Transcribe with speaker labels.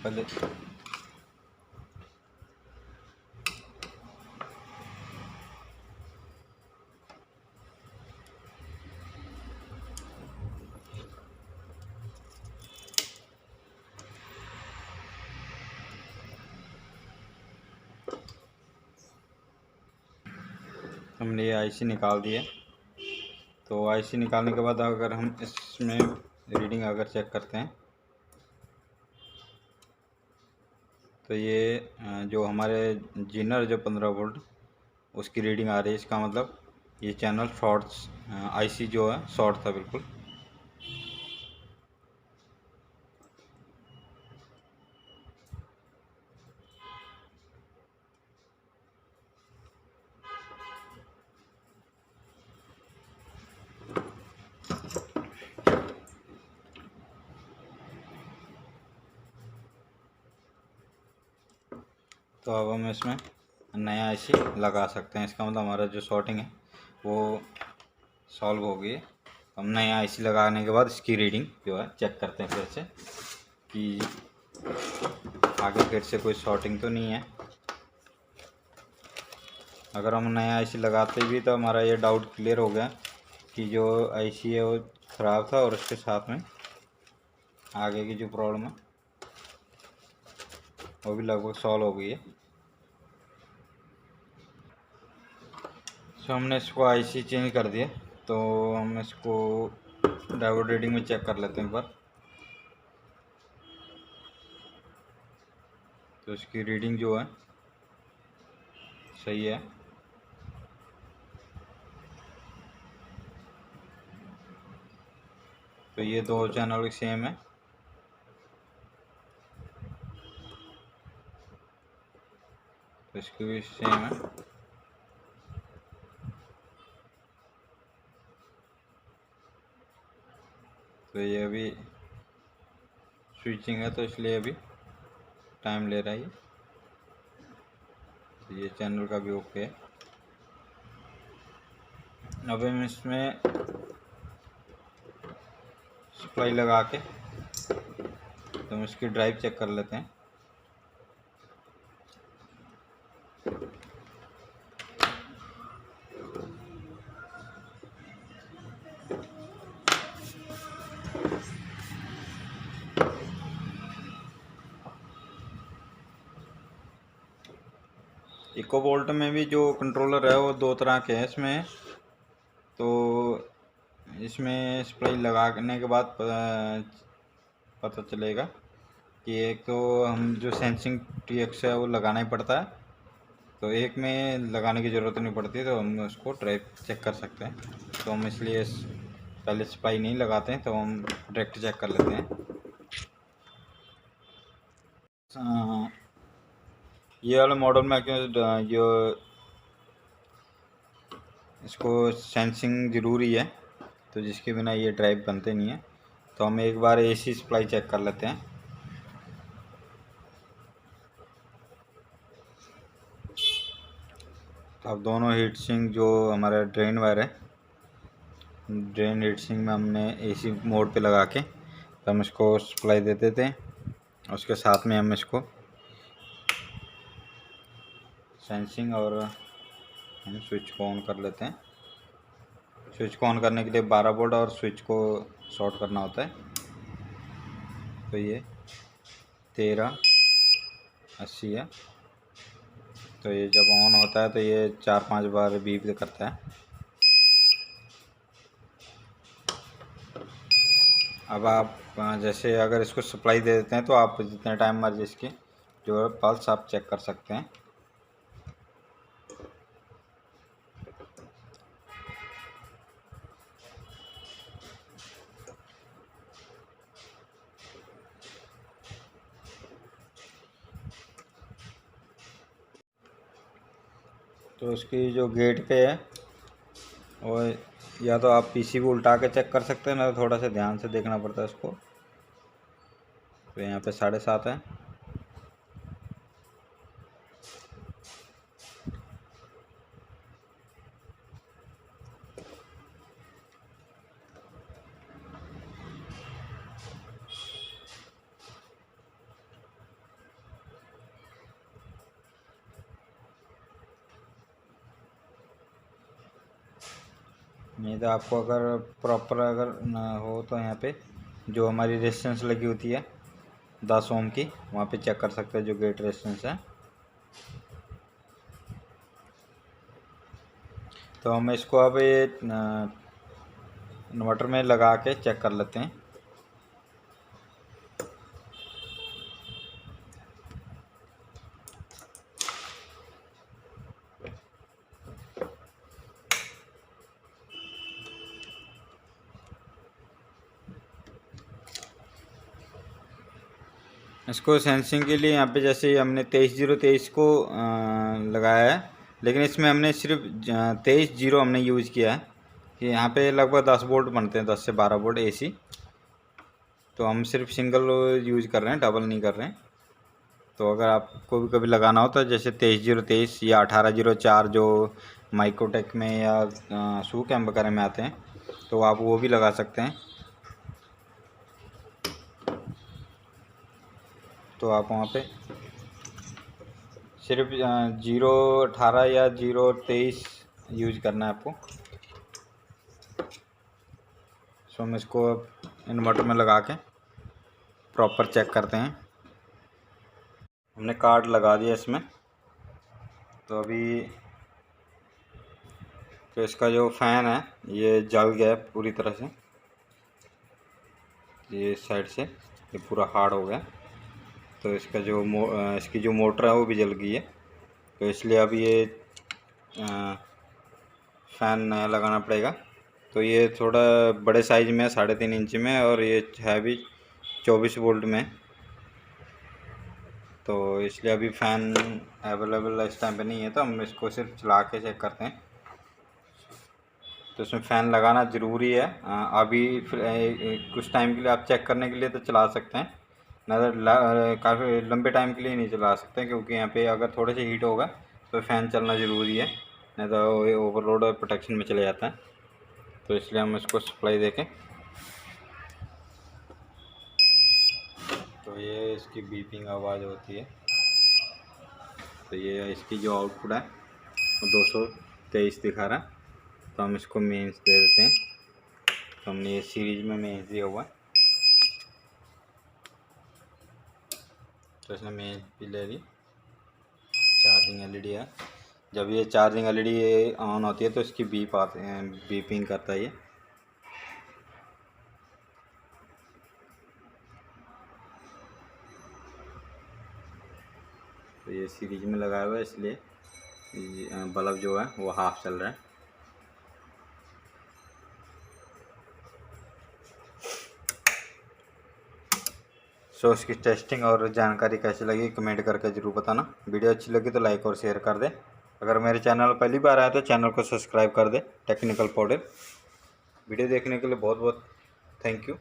Speaker 1: पहले हमने ये आईसी निकाल दी है। तो आईसी निकालने के बाद अगर हम इसमें रीडिंग अगर चेक करते हैं तो ये जो हमारे जीनर जो 15 वोल्ट उसकी रीडिंग आ रही है। इसका मतलब ये चैनल शॉर्ट्स आईसी जो है शॉर्ट था बिल्कुल। तो अब हम इसमें नया आईसी लगा सकते हैं। इसका मतलब हमारा जो शॉर्टिंग है वो सॉल्व हो गई है। हम नया आईसी लगाने के बाद इसकी रीडिंग जो है चेक करते हैं फिर से कि आगे फिर से कोई शॉर्टिंग तो नहीं है। अगर हम नया आईसी लगाते भी तो हमारा ये डाउट क्लियर हो गया कि जो आईसी है वो ख़राब था और उसके साथ में आगे की जो प्रॉब्लम है वो भी लगभग सॉल्व हो गई है। तो हमने इसको आईसी चेंज कर दिया। तो हम इसको डायोड रीडिंग में चेक कर लेते हैं एक बार। तो इसकी रीडिंग जो है सही है। तो ये दो चैनल सेम है। तो इसकी भी सेम है। तो ये अभी स्विचिंग है तो इसलिए अभी टाइम ले रहा है। तो ये चैनल का भी ओके है। अब हम इसमें सप्लाई लगा के तो हम इसकी ड्राइव चेक कर लेते हैं। इको वोल्ट में भी जो कंट्रोलर है वो दो तरह के हैं इसमें। तो इसमें सप्लाई लगाने के बाद पता चलेगा कि एक तो हम जो सेंसिंग TX है वो लगाना ही पड़ता है। तो एक में लगाने की ज़रूरत नहीं पड़ती तो हम उसको ड्राइव चेक कर सकते हैं। तो हम इसलिए पहले सप्लाई नहीं लगाते हैं तो हम डायरेक्ट चेक कर लेते हैं। ये वाले मॉडल में क्यों जो इसको सेंसिंग ज़रूरी है तो जिसके बिना ये ड्राइव बनते नहीं है। तो हम एक बार AC सप्लाई चेक कर लेते हैं। अब दोनों हीट सिंक जो हमारा ड्रेन वायर है, ड्रेन हीट सिंक में हमने AC मोड पे लगा के तो हम इसको सप्लाई दे देते हैं। उसके साथ में हम इसको सेंसिंग और हम स्विच को ऑन कर लेते हैं। स्विच को ऑन करने के लिए 12 वोल्ट और स्विच को शॉर्ट करना होता है। तो ये 1380 है। तो ये जब ऑन होता है तो ये 4-5 बार बीप करता है। अब आप जैसे अगर इसको सप्लाई दे देते हैं तो आप जितने टाइम मर्जी इसकी जो पल्स आप चेक कर सकते हैं। तो इसकी जो गेट पे है और या तो आप PC को उल्टा के चेक कर सकते हैं ना, तो थोड़ा सा ध्यान से देखना पड़ता है इसको। तो यहाँ पे 7.5 है। नहीं तो आपको अगर प्रॉपर अगर ना हो तो यहाँ पे जो हमारी रेजिस्टेंस लगी होती है 10 ओम की, वहाँ पे चेक कर सकते हैं जो गेट रेजिस्टेंस है। तो हम इसको अब ये इन्वर्टर में लगा के चेक कर लेते हैं। इसको सेंसिंग के लिए यहाँ पे जैसे हमने 23.023 को लगाया है, लेकिन इसमें हमने सिर्फ 23.0 हमने यूज़ किया है कि यहाँ पे लगभग 10 वोल्ट बनते हैं, 10 से 12 वोल्ट AC। तो हम सिर्फ सिंगल यूज़ कर रहे हैं, डबल नहीं कर रहे हैं। तो अगर आपको भी कभी लगाना हो तो जैसे 23.023 या 18.04 जो माइक्रोटेक में या सू कैम्प वगैरह में आते हैं, तो आप वो भी लगा सकते हैं। तो आप वहाँ पे सिर्फ 0.18 या 0.23 यूज करना है आपको। सो हम इसको इन्वर्टर में लगा के प्रॉपर चेक करते हैं। हमने कार्ड लगा दिया इसमें। तो अभी तो इसका जो फ़ैन है ये जल गया पूरी तरह से, ये साइड से ये पूरा हार्ड हो गया। तो इसका जो इसकी जो मोटर है वो भी जल गई है। तो इसलिए अब ये फ़ैन नया लगाना पड़ेगा। तो ये थोड़ा बड़े साइज़ में है, 3.5 इंच में, और ये है भी 24 वोल्ट में। तो इसलिए अभी फ़ैन अवेलेबल इस टाइम पे नहीं है, तो हम इसको सिर्फ चला के चेक करते हैं। तो इसमें फ़ैन लगाना ज़रूरी है। अभी कुछ टाइम के लिए आप चेक करने के लिए तो चला सकते हैं, नहीं काफ़ी लंबे टाइम के लिए नहीं चला सकते, क्योंकि यहाँ पे अगर थोड़े से हीट होगा तो फ़ैन चलना ज़रूरी है, नहीं तो ये ओवरलोड और प्रोटेक्शन में चले जाता है। तो इसलिए हम इसको सप्लाई देखें। तो ये इसकी बीपिंग आवाज़ होती है। तो ये इसकी जो आउटपुट है वो 223 दिखा रहा है। तो हम इसको मेंस दे देते हैं। तो हमने ये सीरीज में मेंस दिया हुआ है, तो इसने मेंस भी ले ली। चार्जिंग LED है। जब ये चार्जिंग LED ऑन होती है तो इसकी बीप आते हैं, बीपिंग करता है ये। तो ये सीरीज में लगाया हुआ है, इसलिए बल्ब जो है वो हाफ चल रहा है। सो इसकी टेस्टिंग और जानकारी कैसी लगी कमेंट करके ज़रूर बताना। वीडियो अच्छी लगी तो लाइक और शेयर कर दे। अगर मेरे चैनल पहली बार आया तो चैनल को सब्सक्राइब कर दे। टेक्निकल पॉडर वीडियो देखने के लिए बहुत बहुत थैंक यू।